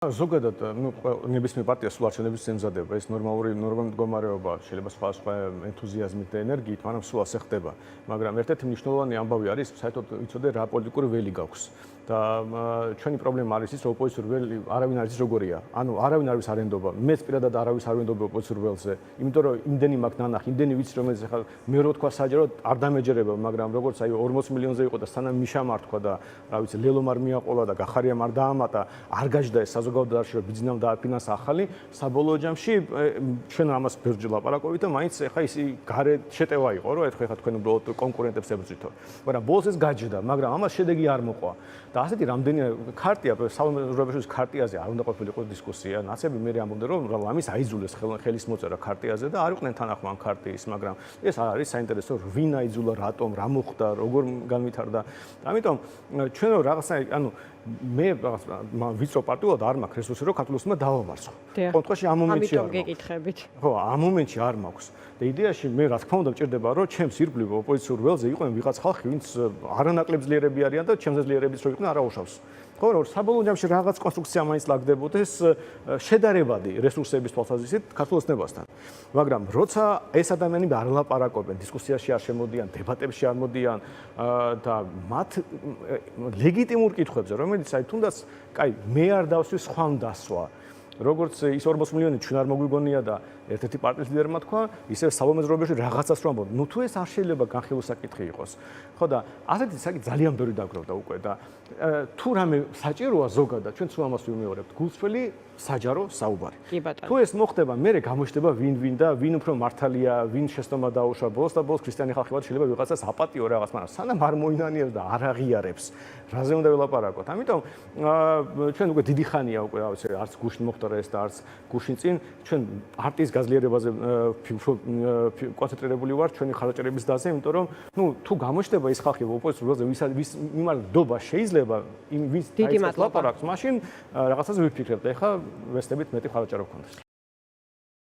ზოგადად, ნებისმიერ პარტიას სულ არჩევნების ემზადება, ეს ნორმალური მდგომარეობა, შეიძლება სხვა ენთუზიაზმით და ენერგიით, მაგრამ სულ ასე ხდება. მაგრამ ერთ-ერთი მნიშვნელოვანი ამბავი არის, საერთოდ ვიცოდე რა პოლიტიკური ველი გაქვს. და ჩვენი პრობლემა არის ის, რომ ოპოზიციური ველი არავინ არ იცის როგორია. ანუ არავინ არ არის არენდობა. მეც პირადად არავის არ ვენდობ ოპოზიციურ ველზე, იმიტომ რომ იმდენი მაქვს ნანახი, იმდენი ვიცი, რომელიც ახლა მე რო თქვა საჯაროდ არ დამეჯერება, მაგრამ როგორც აი 40 მილიონზე იყო და სანამ მიშამარ თქვა და რა ვიცი, ლელომარ მიაყოლა და გახარიამ არ დაამატა, არ გაჯდა ეს საზოგადოებრივ დარჩი, რომ ბიზნესამ დააფინანსა ახალი, საბოლოო ჯამში ჩვენ ამას ბევრჯერ ლაპარაკობთ და მაინც ახლა ის გარე შეტევა იყო, რომ ეხლა თქვენ უბრალოდ კონკურენტებს ებრძვითო. მაგრამ ბოლოს ეს გაჯდა, მაგრამ ამას შედეგი არ მოყვა. და ასეთი რამდენი ქარტია, საუბრობთ ქარტიაზე, არ უნდა ყოფილიყო დისკუსია. ნაცები მე ამბობდნენ, რომ ლამის აიძულეს ხელის მოწერა ქარტიაზე და არ იყვნენ თანახმან ქარტიის, მაგრამ ეს არ არის საინტერესო, ვინ აიძულა, რატომ, რა მოხდა, როგორ განვითარდა. ამიტომ ჩვენ რაღაცა, ანუ მე ვიწრო პარტიულად არ მაქვს რესურსი, რომ ქართულოსმა დავამარცხო. კონკრეტულად ამ მომენტში არ გეკითხებით. ხო, ამ მომენტში არ მაქვს. და იდეაში მე რა თქმა უნდა მჭირდება, რომ ჩემს ირგვლივ ოპოზიციურ ველზე იყვნენ ვიღაც ხალხი, ვინც არანაკლებ ძლიერები არიან და ჩემზე ძლიერებიც რო იყვნენ არ აუშავს. ხო, რომ საბოლოო ჯამში რაღაც კონსტრუქცია მაინც ლაგდებოდეს შედარებადი რესურსების თვალსაზრისით ქართულოსნებასთან. მაგრამ როცა ეს ადამიანები არ ლაპარაკობენ, დისკუსიაში არ შემოდიან, დებატებში არ მოდიან და მათ ლეგიტიმურ კითხვებზე, რომელიც აი თუნდაც, კაი, მე არ დავსვი სხვამ დასვა. როგორც ის 40 მილიონი ჩვენ არ მოგვიგონია და ერთ-ერთი პარტიის ლიდერმა თქვა, ისე საბოლოო რობერში რაღაცას რო ამბობ. ნუ თუ ეს არ შეიძლება განხილვის საკითხი იყოს. ხო და ასეთი საკითხი ძალიან ბევრი დაგროვდა უკვე და თუ რამე საჭიროა ზოგადად, ჩვენ სულ ამას ვიმეორებთ. გულწრფელი საჯარო საუბარი. თუ ეს მოხდება, მე გამოჩნდება ვინ და ვინ უფრო მართალია, ვინ შეცდომა დაუშვა ბოლოს და ბოლოს ქრისტიანი ხალხი ვარ, შეიძლება ვიღაცას აპატიო რაღაც, მაგრამ სანამ არ მოინანიებს და არ აღიარებს, რაზე უნდა ველაპარაკოთ. ამიტომ ჩვენ უკვე დიდი ხანია უკვე არც გუშინ მოხდა ეს და არც გუშინ წინ ჩვენ პარტიის გაძლიერებაზე კონცენტრირებული ვართ ჩვენი ხარაჭერების დაზე, იმიტომ რომ ნუ თუ გამოჩნდება ის ხალხი ოპოზიციაზე, ვის მიმართება შეიძლება ვის ლაპარაკს, მაშინ რაღაცას ვიფიქრებთ. ეხლა ვესტებით მეტი ხარაჭერა გქონდეს.